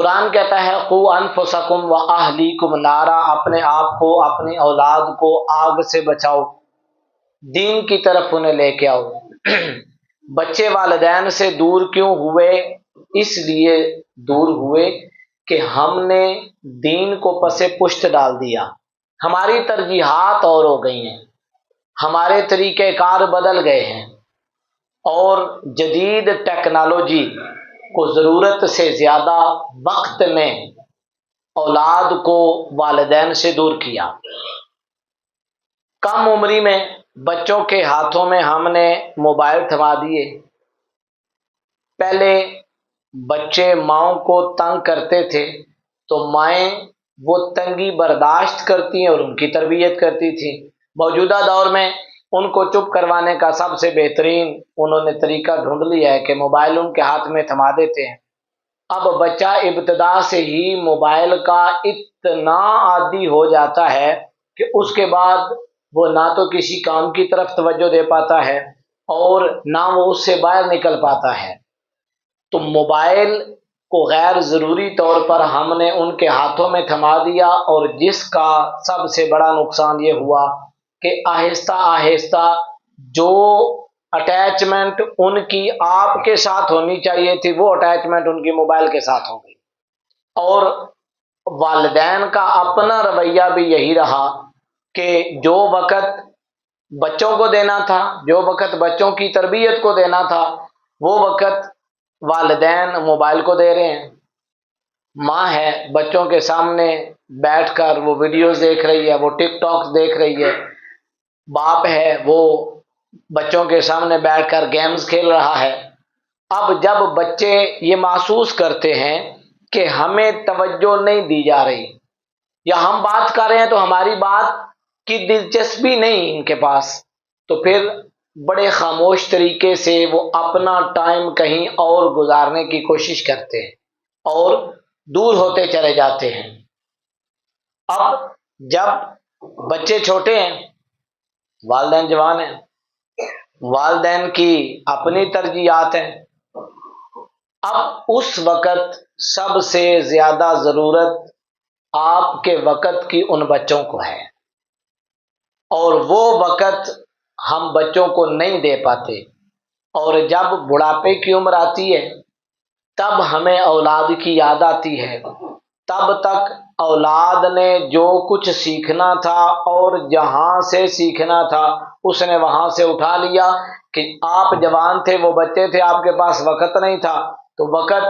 قرآن کہتا ہے قو انفسکم و اہلیکم نارا، اپنے آپ کو اپنی اولاد کو آگ سے بچاؤ، دین کی طرف انہیں لے کے آؤ۔ بچے والدین سے دور کیوں ہوئے؟ اس لیے دور ہوئے کہ ہم نے دین کو پس پشت ڈال دیا، ہماری ترجیحات اور ہو گئی ہیں، ہمارے طریقہ کار بدل گئے ہیں، اور جدید ٹیکنالوجی کو ضرورت سے زیادہ وقت نے اولاد کو والدین سے دور کیا۔ کم عمری میں بچوں کے ہاتھوں میں ہم نے موبائل تھما دیے۔ پہلے بچے ماؤں کو تنگ کرتے تھے تو مائیں وہ تنگی برداشت کرتی ہیں اور ان کی تربیت کرتی تھی۔ موجودہ دور میں ان کو چپ کروانے کا سب سے بہترین انہوں نے طریقہ ڈھونڈ لیا ہے کہ موبائل ان کے ہاتھ میں تھما دیتے ہیں۔ اب بچہ ابتدا سے ہی موبائل کا اتنا عادی ہو جاتا ہے کہ اس کے بعد وہ نہ تو کسی کام کی طرف توجہ دے پاتا ہے اور نہ وہ اس سے باہر نکل پاتا ہے۔ تو موبائل کو غیر ضروری طور پر ہم نے ان کے ہاتھوں میں تھما دیا، اور جس کا سب سے بڑا نقصان یہ ہوا کہ آہستہ آہستہ جو اٹیچمنٹ ان کی آپ کے ساتھ ہونی چاہیے تھی وہ اٹیچمنٹ ان کی موبائل کے ساتھ ہو گئی، اور والدین کا اپنا رویہ بھی یہی رہا کہ جو وقت بچوں کو دینا تھا، جو وقت بچوں کی تربیت کو دینا تھا، وہ وقت والدین موبائل کو دے رہے ہیں۔ ماں ہے بچوں کے سامنے بیٹھ کر وہ ویڈیوز دیکھ رہی ہے، وہ ٹک ٹاک دیکھ رہی ہے، باپ ہے وہ بچوں کے سامنے بیٹھ کر گیمز کھیل رہا ہے۔ اب جب بچے یہ محسوس کرتے ہیں کہ ہمیں توجہ نہیں دی جا رہی، یا ہم بات کر رہے ہیں تو ہماری بات کی دلچسپی نہیں ان کے پاس، تو پھر بڑے خاموش طریقے سے وہ اپنا ٹائم کہیں اور گزارنے کی کوشش کرتے ہیں اور دور ہوتے چلے جاتے ہیں۔ اب جب بچے چھوٹے ہیں، والدین جوان ہیں، والدین کی اپنی ترجیحات ہیں، اب اس وقت سب سے زیادہ ضرورت آپ کے وقت کی ان بچوں کو ہے، اور وہ وقت ہم بچوں کو نہیں دے پاتے، اور جب بڑھاپے کی عمر آتی ہے تب ہمیں اولاد کی یاد آتی ہے۔ تب تک اولاد نے جو کچھ سیکھنا تھا اور جہاں سے سیکھنا تھا اس نے وہاں سے اٹھا لیا، کہ آپ جوان تھے، وہ بچے تھے، آپ کے پاس وقت نہیں تھا، تو وقت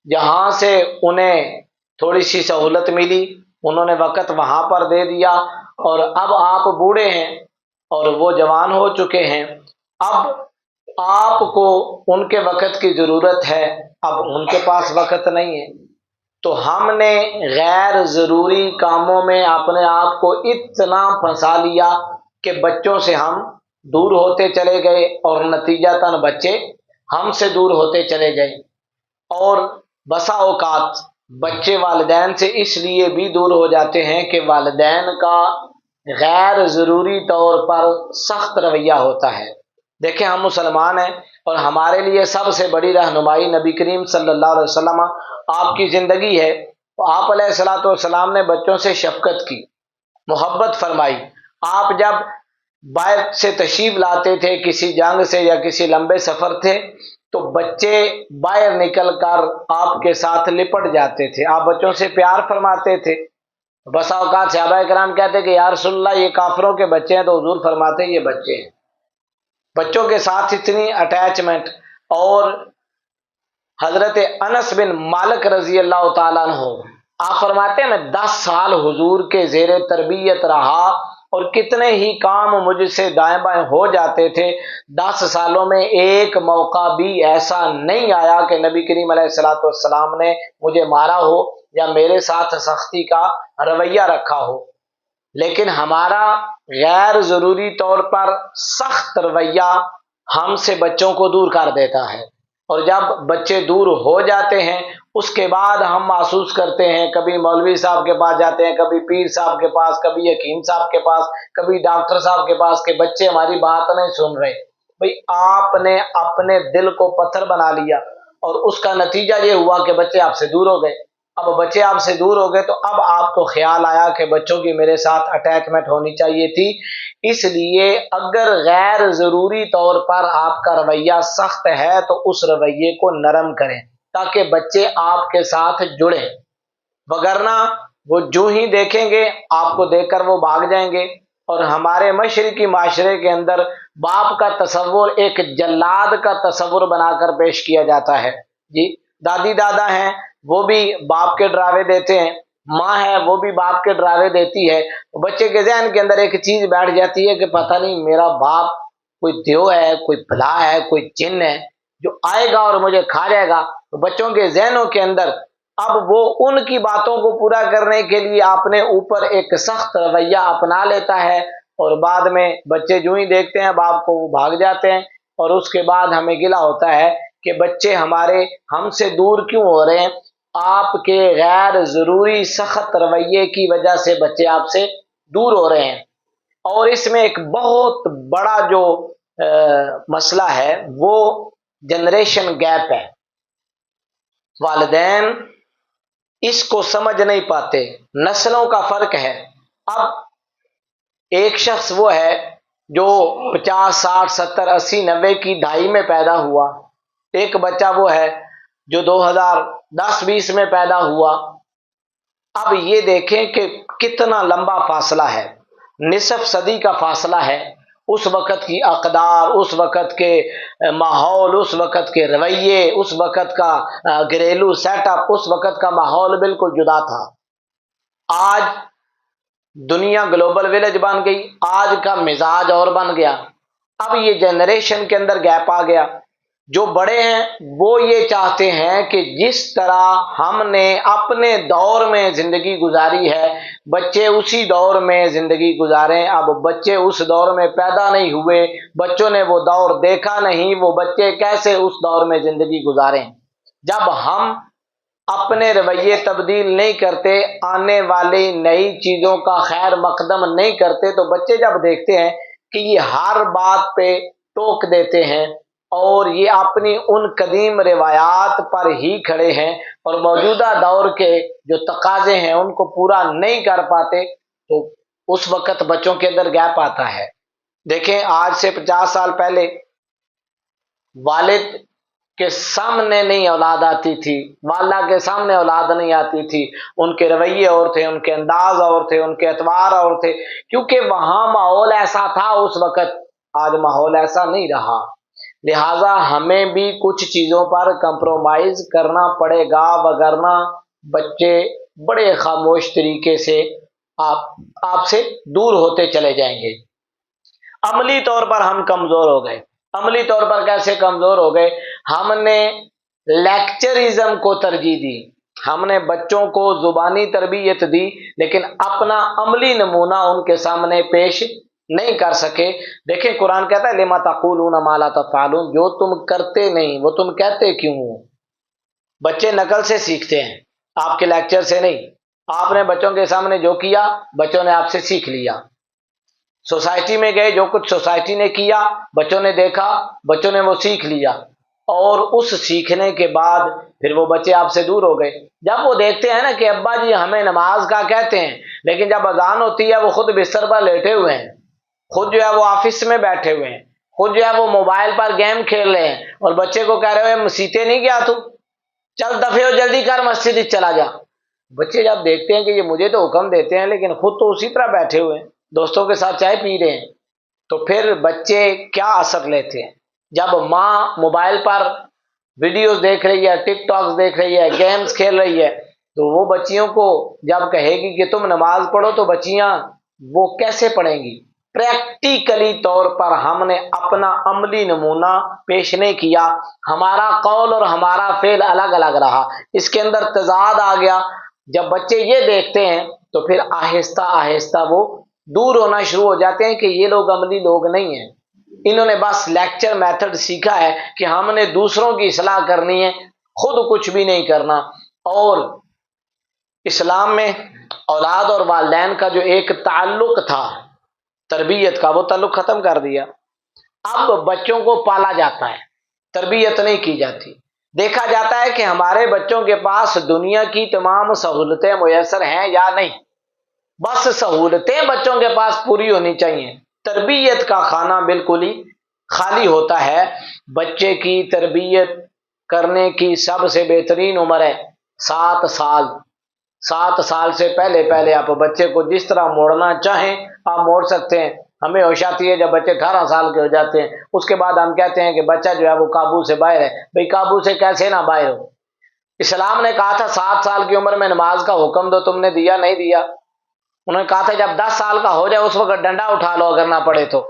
جہاں سے انہیں تھوڑی سی سہولت ملی انہوں نے وقت وہاں پر دے دیا، اور اب آپ بوڑھے ہیں اور وہ جوان ہو چکے ہیں، اب آپ کو ان کے وقت کی ضرورت ہے، اب ان کے پاس وقت نہیں ہے۔ تو ہم نے غیر ضروری کاموں میں اپنے آپ کو اتنا پھنسا لیا کہ بچوں سے ہم دور ہوتے چلے گئے، اور نتیجتاً بچے ہم سے دور ہوتے چلے گئے، اور بسا اوقات بچے والدین سے اس لیے بھی دور ہو جاتے ہیں کہ والدین کا غیر ضروری طور پر سخت رویہ ہوتا ہے۔ دیکھیں ہم مسلمان ہیں، اور ہمارے لیے سب سے بڑی رہنمائی نبی کریم صلی اللہ علیہ وسلم آپ کی زندگی ہے۔ تو آپ علیہ الصلوۃ والسلام نے بچوں سے شفقت کی، محبت فرمائی۔ آپ جب باہر سے تشریف لاتے تھے کسی جنگ سے یا کسی لمبے سفر تھے، تو بچے باہر نکل کر آپ کے ساتھ لپٹ جاتے تھے، آپ بچوں سے پیار فرماتے تھے۔ بسا اوقات صحابہ کرام کہتے کہ یا رسول اللہ یہ کافروں کے بچے ہیں، تو حضور فرماتے یہ بچے ہیں۔ بچوں کے ساتھ اتنی اٹیچمنٹ، اور حضرت انس بن مالک رضی اللہ تعالیٰ عنہ آپ فرماتے ہیں میں 10 سال حضور کے زیر تربیت رہا، اور کتنے ہی کام مجھ سے دائیں بائیں ہو جاتے تھے، 10 سالوں میں ایک موقع بھی ایسا نہیں آیا کہ نبی کریم علیہ الصلوۃ والسلام نے مجھے مارا ہو یا میرے ساتھ سختی کا رویہ رکھا ہو۔ لیکن ہمارا غیر ضروری طور پر سخت رویہ ہم سے بچوں کو دور کر دیتا ہے، اور جب بچے دور ہو جاتے ہیں اس کے بعد ہم محسوس کرتے ہیں، کبھی مولوی صاحب کے پاس جاتے ہیں، کبھی پیر صاحب کے پاس، کبھی حکیم صاحب کے پاس، کبھی ڈاکٹر صاحب کے پاس، کہ بچے ہماری بات نہیں سن رہے۔ بھئی آپ نے اپنے دل کو پتھر بنا لیا، اور اس کا نتیجہ یہ ہوا کہ بچے آپ سے دور ہو گئے۔ اب بچے آپ سے دور ہو گئے تو اب آپ کو خیال آیا کہ بچوں کی میرے ساتھ اٹیچمنٹ ہونی چاہیے تھی، اس لیے اگر غیر ضروری طور پر آپ کا رویہ سخت ہے تو اس رویے کو نرم کریں تاکہ بچے آپ کے ساتھ جڑیں، وگرنہ وہ جو ہی دیکھیں گے آپ کو دیکھ کر وہ بھاگ جائیں گے۔ اور ہمارے مشرقی معاشرے کے اندر باپ کا تصور ایک جلاد کا تصور بنا کر پیش کیا جاتا ہے، جی دادی دادا ہیں وہ بھی باپ کے ڈراوے دیتے ہیں، ماں ہے وہ بھی باپ کے ڈراوے دیتی ہے، بچے کے ذہن کے اندر ایک چیز بیٹھ جاتی ہے کہ پتہ نہیں میرا باپ کوئی دیو ہے، کوئی بلا ہے، کوئی جن ہے جو آئے گا اور مجھے کھا جائے گا۔ تو بچوں کے ذہنوں کے اندر اب وہ ان کی باتوں کو پورا کرنے کے لیے اپنے اوپر ایک سخت رویہ اپنا لیتا ہے، اور بعد میں بچے جو ہی دیکھتے ہیں باپ کو وہ بھاگ جاتے ہیں، اور اس کے بعد ہمیں گلہ ہوتا ہے کہ بچے ہمارے ہم سے دور کیوں ہو رہے ہیں؟ آپ کے غیر ضروری سخت رویے کی وجہ سے بچے آپ سے دور ہو رہے ہیں۔ اور اس میں ایک بہت بڑا جو مسئلہ ہے وہ جنریشن گیپ ہے، والدین اس کو سمجھ نہیں پاتے، نسلوں کا فرق ہے۔ اب ایک شخص وہ ہے جو 50 60 70 80 90 کی دہائی میں پیدا ہوا، ایک بچہ وہ ہے جو 2010 20 میں پیدا ہوا۔ اب یہ دیکھیں کہ کتنا لمبا فاصلہ ہے، نصف صدی کا فاصلہ ہے۔ اس وقت کی اقدار، اس وقت کے ماحول، اس وقت کے رویے، اس وقت کا گھریلو سیٹ اپ، اس وقت کا ماحول بالکل جدا تھا۔ آج دنیا گلوبل ویلیج بن گئی، آج کا مزاج اور بن گیا۔ اب یہ جنریشن کے اندر گیپ آ گیا۔ جو بڑے ہیں وہ یہ چاہتے ہیں کہ جس طرح ہم نے اپنے دور میں زندگی گزاری ہے بچے اسی دور میں زندگی گزاریں۔ اب بچے اس دور میں پیدا نہیں ہوئے، بچوں نے وہ دور دیکھا نہیں، وہ بچے کیسے اس دور میں زندگی گزاریں؟ جب ہم اپنے رویے تبدیل نہیں کرتے، آنے والی نئی چیزوں کا خیر مقدم نہیں کرتے، تو بچے جب دیکھتے ہیں کہ یہ ہر بات پہ ٹوک دیتے ہیں اور یہ اپنی ان قدیم روایات پر ہی کھڑے ہیں اور موجودہ دور کے جو تقاضے ہیں ان کو پورا نہیں کر پاتے، تو اس وقت بچوں کے اندر گیپ آتا ہے۔ دیکھیں آج سے 50 سال پہلے والد کے سامنے نہیں اولاد آتی تھی، والدہ کے سامنے اولاد نہیں آتی تھی، ان کے رویے اور تھے، ان کے انداز اور تھے، ان کے اعتبار اور تھے، کیونکہ وہاں ماحول ایسا تھا اس وقت۔ آج ماحول ایسا نہیں رہا، لہٰذا ہمیں بھی کچھ چیزوں پر کمپرومائز کرنا پڑے گا، وگرنہ بچے بڑے خاموش طریقے سے آپ سے دور ہوتے چلے جائیں گے۔ عملی طور پر ہم کمزور ہو گئے۔ عملی طور پر کیسے کمزور ہو گئے؟ ہم نے لیکچرزم کو ترجیح دی، ہم نے بچوں کو زبانی تربیت دی لیکن اپنا عملی نمونہ ان کے سامنے پیش نہیں کر سکے۔ دیکھیں قرآن کہتا ہے لما تقولون ما لا تفعلون، جو تم کرتے نہیں وہ تم کہتے کیوں ہو؟ بچے نقل سے سیکھتے ہیں، آپ کے لیکچر سے نہیں۔ آپ نے بچوں کے سامنے جو کیا بچوں نے آپ سے سیکھ لیا۔ سوسائٹی میں گئے، جو کچھ سوسائٹی نے کیا بچوں نے دیکھا، بچوں نے وہ سیکھ لیا، اور اس سیکھنے کے بعد پھر وہ بچے آپ سے دور ہو گئے۔ جب وہ دیکھتے ہیں نا کہ ابا جی ہمیں نماز کا کہتے ہیں لیکن جب اذان ہوتی ہے وہ خود بستر پر لیٹے ہوئے ہیں، خود جو ہے وہ آفس میں بیٹھے ہوئے ہیں، خود جو ہے وہ موبائل پر گیم کھیل رہے ہیں، اور بچے کو کہہ رہے ہوئے مسیتے نہیں گیا تو چل دفعہ ہو جلدی کر مسجد چلا جا۔ بچے جب دیکھتے ہیں کہ یہ مجھے تو حکم دیتے ہیں لیکن خود تو اسی طرح بیٹھے ہوئے ہیں، دوستوں کے ساتھ چائے پی رہے ہیں، تو پھر بچے کیا اثر لیتے ہیں؟ جب ماں موبائل پر ویڈیوز دیکھ رہی ہے، ٹک ٹاکس دیکھ رہی ہے، گیمز کھیل رہی ہے، تو وہ بچیوں کو جب کہے گی کہ تم نماز پڑھو تو بچیاں وہ کیسے پڑھیں گی؟ پریکٹیکلی طور پر ہم نے اپنا عملی نمونہ پیش نہیں کیا، ہمارا قول اور ہمارا فعل الگ الگ رہا، اس کے اندر تضاد آ گیا۔ جب بچے یہ دیکھتے ہیں تو پھر آہستہ آہستہ وہ دور ہونا شروع ہو جاتے ہیں کہ یہ لوگ عملی لوگ نہیں ہیں، انہوں نے بس لیکچر میتھڈ سیکھا ہے کہ ہم نے دوسروں کی اصلاح کرنی ہے، خود کچھ بھی نہیں کرنا۔ اور اسلام میں اولاد اور والدین کا جو ایک تعلق تھا تربیت کا، وہ تعلق ختم کر دیا۔ اب بچوں کو پالا جاتا ہے، تربیت نہیں کی جاتی۔ دیکھا جاتا ہے کہ ہمارے بچوں کے پاس دنیا کی تمام سہولتیں میسر ہیں یا نہیں، بس سہولتیں بچوں کے پاس پوری ہونی چاہیے، تربیت کا کھانا بالکل ہی خالی ہوتا ہے۔ بچے کی تربیت کرنے کی سب سے بہترین عمر ہے 7 سال۔ 7 سال سے پہلے پہلے آپ بچے کو جس طرح موڑنا چاہیں آپ موڑ سکتے ہیں۔ ہمیں ہوش آتی ہے جب بچے 18 سال کے ہو جاتے ہیں، اس کے بعد ہم کہتے ہیں کہ بچہ جو ہے وہ قابو سے باہر ہے۔ بھئی قابو سے کیسے نہ باہر ہو؟ اسلام نے کہا تھا 7 سال کی عمر میں نماز کا حکم دو، تم نے دیا نہیں دیا؟ انہوں نے کہا تھا جب 10 سال کا ہو جائے اس وقت ڈنڈا اٹھا لو اگر نہ پڑے تو۔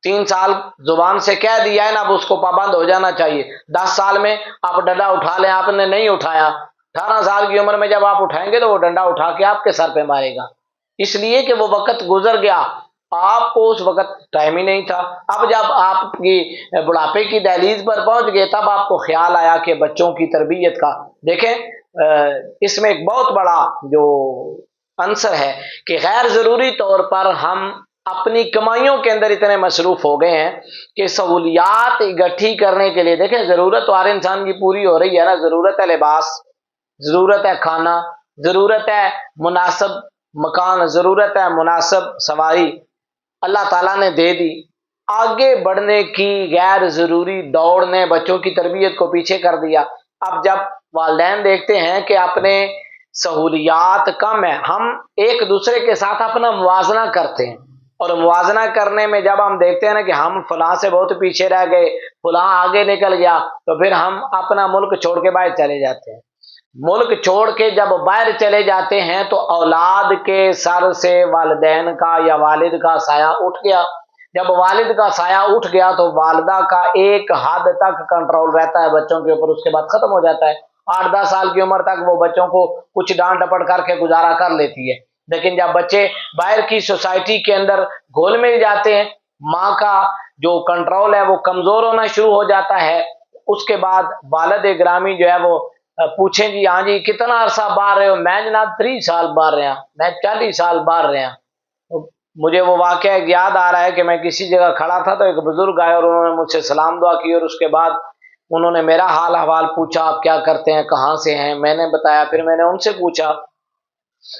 3 سال زبان سے کہہ دیا ہے نا، اب اس کو پابند ہو جانا چاہیے۔ 10 سال میں آپ ڈنڈا اٹھا لیں، آپ نے نہیں اٹھایا، 18 سال کی عمر میں جب آپ اٹھائیں گے تو وہ ڈنڈا اٹھا کے آپ کے سر پہ مارے گا، اس لیے کہ وہ وقت گزر گیا، آپ کو اس وقت ٹائم ہی نہیں تھا۔ اب جب آپ کی بڑھاپے کی دہلیز پر پہنچ گئے تب آپ کو خیال آیا کہ بچوں کی تربیت کا۔ دیکھیں اس میں ایک بہت بڑا جو عنصر ہے کہ غیر ضروری طور پر ہم اپنی کمائیوں کے اندر اتنے مصروف ہو گئے ہیں کہ سہولیات اکٹھی کرنے کے لیے، دیکھیں ضرورت تو ہر انسان کی پوری ہو رہی ہے نا، ضرورت ہے لباس، ضرورت ہے کھانا، ضرورت ہے مناسب مکان، ضرورت ہے مناسب سواری، اللہ تعالیٰ نے دے دی۔ آگے بڑھنے کی غیر ضروری دوڑ نے بچوں کی تربیت کو پیچھے کر دیا۔ اب جب والدین دیکھتے ہیں کہ اپنے سہولیات کم ہیں، ہم ایک دوسرے کے ساتھ اپنا موازنہ کرتے ہیں، اور موازنہ کرنے میں جب ہم دیکھتے ہیں نا کہ ہم فلاں سے بہت پیچھے رہ گئے، فلاں آگے نکل گیا، تو پھر ہم اپنا ملک چھوڑ کے باہر چلے جاتے ہیں۔ ملک چھوڑ کے جب باہر چلے جاتے ہیں تو اولاد کے سر سے والدین کا یا والد کا سایہ اٹھ گیا۔ جب والد کا سایہ اٹھ گیا تو والدہ کا ایک حد تک کنٹرول رہتا ہے بچوں کے اوپر، اس کے بعد ختم ہو جاتا ہے۔ 8-10 سال کی عمر تک وہ بچوں کو کچھ ڈانٹ ڈپٹ کر کے گزارا کر لیتی ہے، لیکن جب بچے باہر کی سوسائٹی کے اندر گھل مل جاتے ہیں، ماں کا جو کنٹرول ہے وہ کمزور ہونا شروع ہو جاتا ہے۔ اس کے بعد والد گرامی جو ہے وہ پوچھیں جی ہاں جی کتنا عرصہ باہر رہے ہو؟ میں جناب 30 سال باہر رہا، میں 40 سال باہر رہا۔ مجھے وہ واقعہ یاد آ رہا ہے کہ میں کسی جگہ کھڑا تھا تو ایک بزرگ آئے اور انہوں نے مجھ سے سلام دعا کی، اور اس کے بعد انہوں نے میرا حال احوال پوچھا، آپ کیا کرتے ہیں، کہاں سے ہیں؟ میں نے بتایا، پھر میں نے ان سے پوچھا،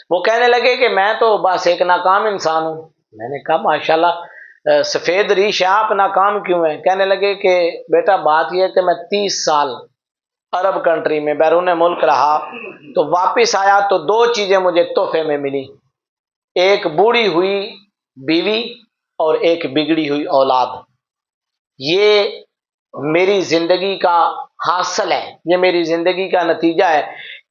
وہ کہنے لگے کہ میں تو بس ایک ناکام انسان ہوں۔ میں نے کہا ماشاءاللہ سفید ریش ہے، آپ ناکام کیوں ہیں؟ کہنے لگے کہ بیٹا بات یہ ہے کہ میں 30 سال عرب کنٹری میں بیرون ملک رہا، تو واپس آیا تو 2 چیزیں مجھے تحفے میں ملی، ایک بوڑھی ہوئی بیوی اور ایک بگڑی ہوئی اولاد۔ یہ میری زندگی کا حاصل ہے، یہ میری زندگی کا نتیجہ ہے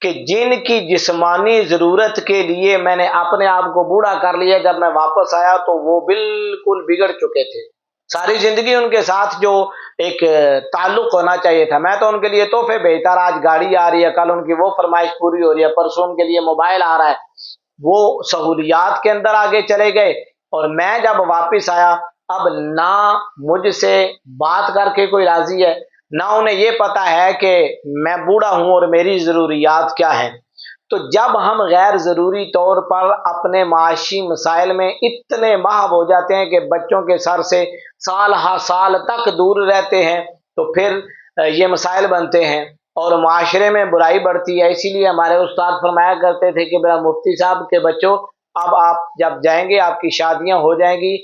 کہ جن کی جسمانی ضرورت کے لیے میں نے اپنے آپ کو بوڑھا کر لیا، جب میں واپس آیا تو وہ بالکل بگڑ چکے تھے۔ ساری زندگی ان کے ساتھ جو ایک تعلق ہونا چاہیے تھا، میں تو ان کے لیے تحفے بھیجتا رہا، آج گاڑی آ رہی ہے، کل ان کی وہ فرمائش پوری ہو رہی ہے، پرسوں ان کے لیے موبائل آ رہا ہے، وہ سہولیات کے اندر آگے چلے گئے، اور میں جب واپس آیا اب نہ مجھ سے بات کر کے کوئی راضی ہے، نہ انہیں یہ پتا ہے کہ میں بوڑھا ہوں اور میری ضروریات کیا ہیں۔ تو جب ہم غیر ضروری طور پر اپنے معاشی مسائل میں اتنے محو ہو جاتے ہیں کہ بچوں کے سر سے سال ہا سال تک دور رہتے ہیں، تو پھر یہ مسائل بنتے ہیں اور معاشرے میں برائی بڑھتی ہے۔ اسی لیے ہمارے استاد فرمایا کرتے تھے کہ میرا مفتی صاحب کے بچوں، اب آپ جب جائیں گے آپ کی شادیاں ہو جائیں گی،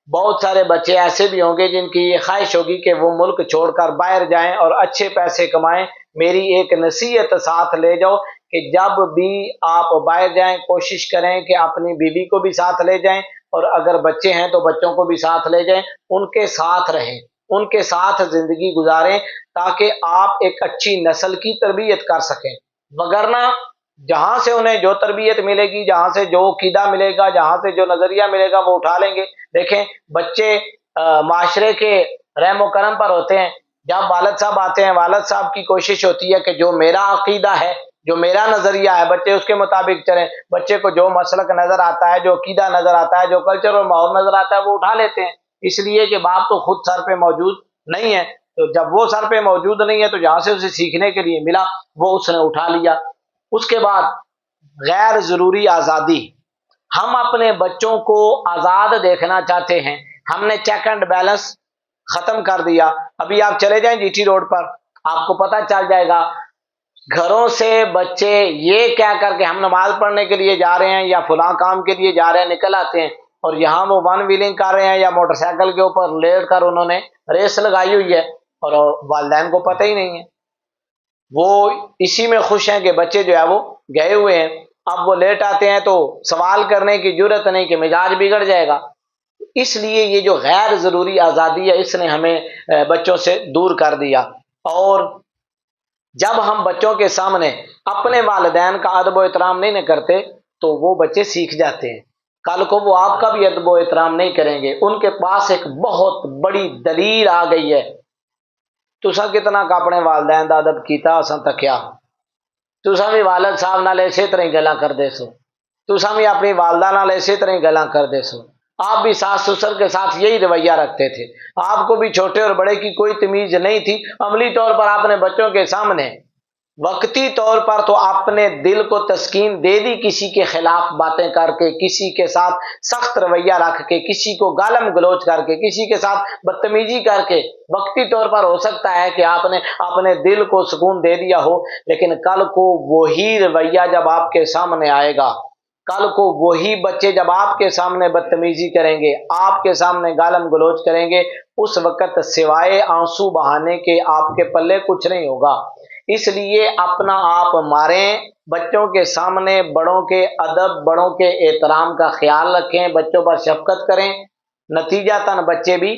بہت سارے بچے ایسے بھی ہوں گے جن کی یہ خواہش ہوگی کہ وہ ملک چھوڑ کر باہر جائیں اور اچھے پیسے کمائیں۔ میری ایک نصیحت ساتھ لے جاؤ کہ جب بھی آپ باہر جائیں کوشش کریں کہ اپنی بیوی کو بھی ساتھ لے جائیں، اور اگر بچے ہیں تو بچوں کو بھی ساتھ لے جائیں، ان کے ساتھ رہیں، ان کے ساتھ زندگی گزاریں، تاکہ آپ ایک اچھی نسل کی تربیت کر سکیں۔ وگرنہ جہاں سے انہیں جو تربیت ملے گی، جہاں سے جو عقیدہ ملے گا، جہاں سے جو نظریہ ملے گا وہ اٹھا لیں گے۔ دیکھیں بچے معاشرے کے رحم و کرم پر ہوتے ہیں، جب والد صاحب آتے ہیں والد صاحب کی کوشش ہوتی ہے کہ جو میرا عقیدہ ہے، جو میرا نظریہ ہے، بچے اس کے مطابق چلیں۔ بچے کو جو مسلک نظر آتا ہے، جو عقیدہ نظر آتا ہے، جو کلچر اور ماحول نظر آتا ہے وہ اٹھا لیتے ہیں، اس لیے کہ باپ تو خود سر پہ موجود نہیں ہے، تو جب وہ سر پہ موجود نہیں ہے تو جہاں سے اسے سیکھنے کے لیے ملا وہ اس نے اٹھا لیا۔ اس کے بعد غیر ضروری آزادی، ہم اپنے بچوں کو آزاد دیکھنا چاہتے ہیں، ہم نے چیک اینڈ بیلنس ختم کر دیا۔ ابھی آپ چلے جائیں جی ٹی روڈ پر، آپ کو پتہ چل جائے گا گھروں سے بچے یہ کہہ کر کے ہم نماز پڑھنے کے لیے جا رہے ہیں یا فلاں کام کے لیے جا رہے ہیں نکل آتے ہیں، اور یہاں وہ ون ویلنگ کر رہے ہیں یا موٹر سائیکل کے اوپر لیٹ کر انہوں نے ریس لگائی ہوئی ہے اور والدین کو پتہ ہی نہیں ہے، وہ اسی میں خوش ہیں کہ بچے جو ہے وہ گئے ہوئے ہیں، اب وہ لیٹ آتے ہیں تو سوال کرنے کی جرت نہیں کہ مزاج بگڑ جائے گا۔ اس لیے یہ جو غیر ضروری آزادی ہے اس نے ہمیں بچوں سے دور کر دیا، اور جب ہم بچوں کے سامنے اپنے والدین کا ادب و احترام نہیں کرتے تو وہ بچے سیکھ جاتے ہیں، کل کو وہ آپ کا بھی ادب و احترام نہیں کریں گے۔ ان کے پاس ایک بہت بڑی دلیل آ گئی ہے، تسا کتنا کا اپنے والدین دا ادب کیتا اساں تکیا، تسا بھی والد صاحب نال اسی طرح ہی گلاں کر دے سو، تسا بھی اپنی والدہ نال اسی طرح ہی گلاں کر دے سو، آپ بھی ساس سسر کے ساتھ یہی رویہ رکھتے تھے، آپ کو بھی چھوٹے اور بڑے کی کوئی تمیز نہیں تھی۔ عملی طور پر آپ نے بچوں کے سامنے وقتی طور پر تو اپنے دل کو تسکین دے دی، کسی کے خلاف باتیں کر کے، کسی کے ساتھ سخت رویہ رکھ کے، کسی کو گالم گلوچ کر کے، کسی کے ساتھ بدتمیزی کر کے، وقتی طور پر ہو سکتا ہے کہ آپ نے اپنے دل کو سکون دے دیا ہو، لیکن کل کو وہی رویہ جب آپ کے سامنے آئے گا، کل کو وہی بچے جب آپ کے سامنے بدتمیزی کریں گے، آپ کے سامنے گالم گلوچ کریں گے، اس وقت سوائے آنسو بہانے کے آپ کے پلے کچھ نہیں ہوگا۔ اس لیے اپنا آپ ماریں، بچوں کے سامنے بڑوں کے ادب، بڑوں کے احترام کا خیال رکھیں، بچوں پر شفقت کریں، نتیجتاً بچے بھی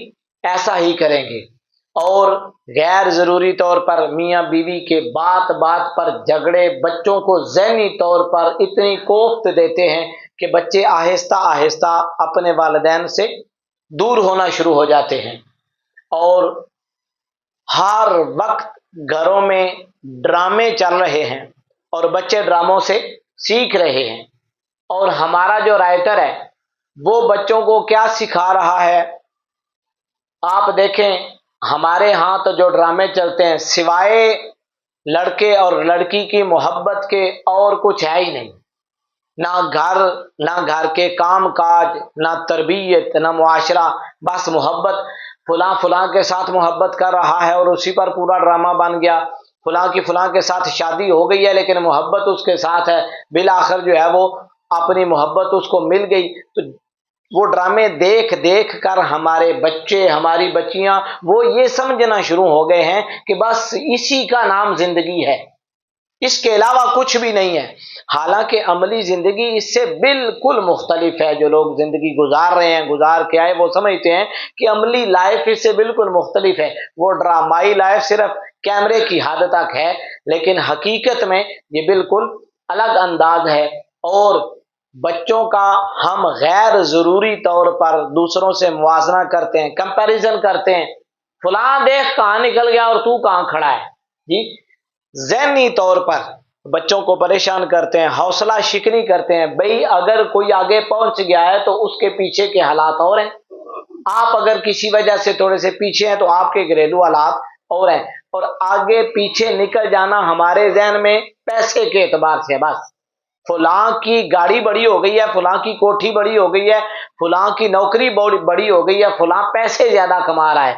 ایسا ہی کریں گے۔ اور غیر ضروری طور پر میاں بیوی کے بات بات پر جھگڑے بچوں کو ذہنی طور پر اتنی کوفت دیتے ہیں کہ بچے آہستہ آہستہ اپنے والدین سے دور ہونا شروع ہو جاتے ہیں، اور ہر وقت گھروں میں ڈرامے چل رہے ہیں اور بچے ڈراموں سے سیکھ رہے ہیں، اور ہمارا جو رائٹر ہے وہ بچوں کو کیا سکھا رہا ہے؟ آپ دیکھیں ہمارے ہاں تو جو ڈرامے چلتے ہیں سوائے لڑکے اور لڑکی کی محبت کے اور کچھ ہے ہی نہیں، نہ گھر کے کام کاج، نہ تربیت، نہ معاشرہ، بس محبت، فلاں فلاں کے ساتھ محبت کر رہا ہے اور اسی پر پورا ڈرامہ بن گیا، فلاں کی فلاں کے ساتھ شادی ہو گئی ہے لیکن محبت اس کے ساتھ ہے، بالآخر جو ہے وہ اپنی محبت اس کو مل گئی۔ تو وہ ڈرامے دیکھ دیکھ کر ہمارے بچے، ہماری بچیاں وہ یہ سمجھنا شروع ہو گئے ہیں کہ بس اسی کا نام زندگی ہے، اس کے علاوہ کچھ بھی نہیں ہے، حالانکہ عملی زندگی اس سے بالکل مختلف ہے۔ جو لوگ زندگی گزار رہے ہیں، گزار کے آئے، وہ سمجھتے ہیں کہ عملی لائف اس سے بالکل مختلف ہے، وہ ڈرامائی لائف صرف کیمرے کی حد تک ہے، لیکن حقیقت میں یہ بالکل الگ انداز ہے۔ اور بچوں کا ہم غیر ضروری طور پر دوسروں سے موازنہ کرتے ہیں، کمپیریزن کرتے ہیں، فلاں دیکھ کہاں نکل گیا اور تو کہاں کھڑا ہے، جی ذہنی طور پر بچوں کو پریشان کرتے ہیں، حوصلہ شکنی کرتے ہیں۔ بھئی اگر کوئی آگے پہنچ گیا ہے تو اس کے پیچھے کے حالات اور ہیں، آپ اگر کسی وجہ سے تھوڑے سے پیچھے ہیں تو آپ کے گھریلو حالات اور ہیں، اور آگے پیچھے نکل جانا ہمارے ذہن میں پیسے کے اعتبار سے، بس فلاں کی گاڑی بڑی ہو گئی ہے، فلاں کی کوٹھی بڑی ہو گئی ہے، فلاں کی نوکری بڑی ہو گئی ہے، فلاں پیسے زیادہ کما رہا ہے۔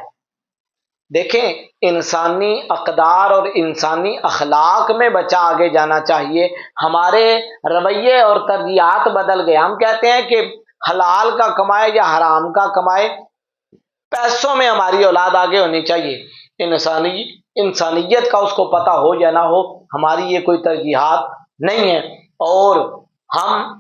دیکھیں انسانی اقدار اور انسانی اخلاق میں بچہ آگے جانا چاہیے، ہمارے رویے اور ترجیحات بدل گئے، ہم کہتے ہیں کہ حلال کا کمائے یا حرام کا کمائے، پیسوں میں ہماری اولاد آگے ہونی چاہیے، انسانیت کا اس کو پتہ ہو یا نہ ہو، ہماری یہ کوئی ترجیحات نہیں ہے۔ اور ہم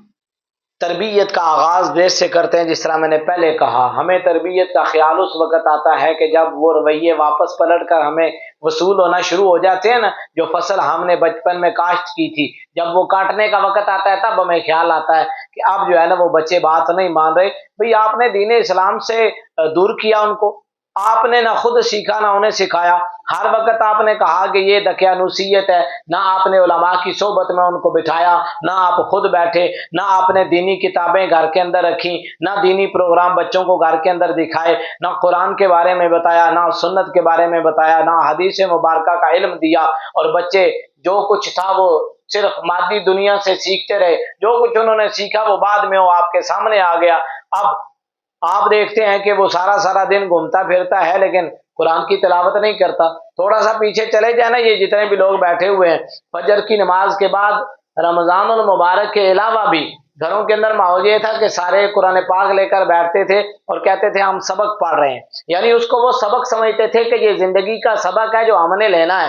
تربیت کا آغاز دیش سے کرتے ہیں، جس طرح میں نے پہلے کہا، ہمیں تربیت کا خیال اس وقت آتا ہے کہ جب وہ رویے واپس پلٹ کر ہمیں وصول ہونا شروع ہو جاتے ہیں نا، جو فصل ہم نے بچپن میں کاشت کی تھی، جب وہ کاٹنے کا وقت آتا ہے تب ہمیں خیال آتا ہے کہ اب جو ہے نا وہ بچے بات نہیں مان رہے۔ بھئی آپ نے دین اسلام سے دور کیا ان کو، آپ نے نہ خود سیکھا نہ انہیں سکھایا، ہر وقت آپ نے کہا کہ یہ دقیانوسیت ہے، نہ آپ نے علماء کی صحبت میں ان کو بٹھایا، نہ آپ خود بیٹھے، نہ آپ نے دینی کتابیں گھر کے اندر رکھی، نہ دینی پروگرام بچوں کو گھر کے اندر دکھائے، نہ قرآن کے بارے میں بتایا، نہ سنت کے بارے میں بتایا، نہ حدیث مبارکہ کا علم دیا، اور بچے جو کچھ تھا وہ صرف مادی دنیا سے سیکھتے رہے، جو کچھ انہوں نے سیکھا وہ بعد میں وہ آپ کے سامنے آ گیا۔ اب آپ دیکھتے ہیں کہ وہ سارا دن گھومتا پھرتا ہے لیکن قرآن کی تلاوت نہیں کرتا، تھوڑا سا پیچھے چلے جائیں نا، یہ جتنے بھی لوگ بیٹھے ہوئے ہیں فجر کی نماز کے بعد رمضان المبارک کے علاوہ بھی گھروں کے اندر ماحول یہ تھا کہ سارے قرآن پاک لے کر بیٹھتے تھے اور کہتے تھے ہم سبق پڑھ رہے ہیں، یعنی اس کو وہ سبق سمجھتے تھے کہ یہ زندگی کا سبق ہے جو ہم نے لینا ہے۔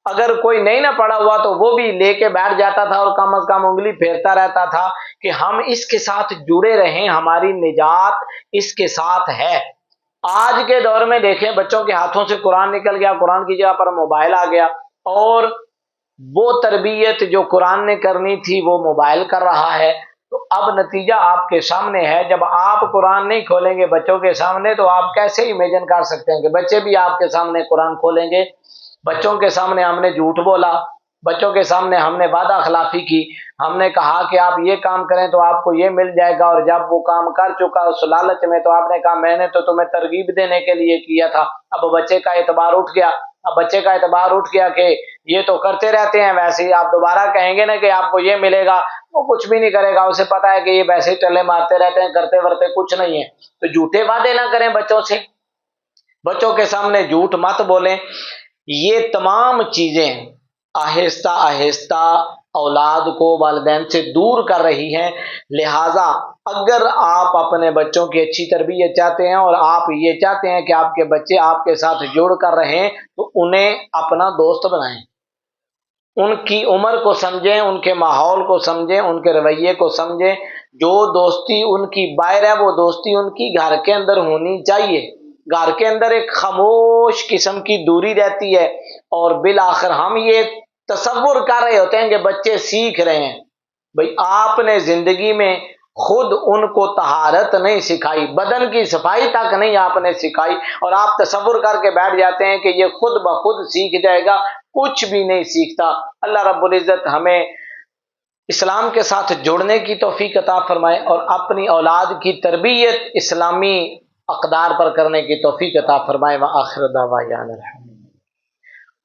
اگر کوئی نہیں نہ پڑھا ہوا تو وہ بھی لے کے بیٹھ جاتا تھا اور کم از کم انگلی پھیرتا رہتا تھا کہ ہم اس کے ساتھ جڑے رہیں، ہماری نجات اس کے ساتھ ہے۔ آج کے دور میں دیکھیں بچوں کے ہاتھوں سے قرآن نکل گیا، قرآن کی جگہ پر موبائل آ گیا، اور وہ تربیت جو قرآن نے کرنی تھی وہ موبائل کر رہا ہے۔ تو اب نتیجہ آپ کے سامنے ہے، جب آپ قرآن نہیں کھولیں گے بچوں کے سامنے تو آپ کیسے امیجن کر سکتے ہیں کہ بچے بھی آپ کے سامنے قرآن کھولیں گے؟ بچوں کے سامنے ہم نے جھوٹ بولا، بچوں کے سامنے ہم نے وعدہ خلافی کی، ہم نے کہا کہ آپ یہ کام کریں تو آپ کو یہ مل جائے گا، اور جب وہ کام کر چکا اس لالچ میں تو آپ نے کہا میں نے تو تمہیں ترغیب دینے کے لیے کیا تھا۔ اب بچے کا اعتبار اٹھ گیا، اب بچے کا اعتبار اٹھ گیا کہ یہ تو کرتے رہتے ہیں، ویسے ہی آپ دوبارہ کہیں گے نا کہ آپ کو یہ ملے گا، وہ کچھ بھی نہیں کرے گا، اسے پتا ہے کہ یہ ویسے ہی ٹلے مارتے رہتے ہیں، کرتے ورتے کچھ نہیں ہے۔ تو جھوٹے وعدے نہ کریں بچوں سے، بچوں کے سامنے جھوٹ مت بولیں۔ یہ تمام چیزیں آہستہ آہستہ اولاد کو والدین سے دور کر رہی ہیں، لہٰذا اگر آپ اپنے بچوں کی اچھی تربیت چاہتے ہیں اور آپ یہ چاہتے ہیں کہ آپ کے بچے آپ کے ساتھ جڑ کر رہیں تو انہیں اپنا دوست بنائیں، ان کی عمر کو سمجھیں، ان کے ماحول کو سمجھیں، ان کے رویے کو سمجھیں۔ جو دوستی ان کی باہر ہے وہ دوستی ان کی گھر کے اندر ہونی چاہیے۔ گھر کے اندر ایک خاموش قسم کی دوری رہتی ہے، اور بالآخر ہم یہ تصور کر رہے ہوتے ہیں کہ بچے سیکھ رہے ہیں۔ بھئی آپ نے زندگی میں خود ان کو طہارت نہیں سکھائی، بدن کی صفائی تک نہیں آپ نے سکھائی، اور آپ تصور کر کے بیٹھ جاتے ہیں کہ یہ خود بخود سیکھ جائے گا، کچھ بھی نہیں سیکھتا۔ اللہ رب العزت ہمیں اسلام کے ساتھ جڑنے کی توفیق عطا فرمائے اور اپنی اولاد کی تربیت اسلامی اقدار پر کرنے کی توفیق عطا فرمائے۔ وآخر دعوانا الحمدللہ۔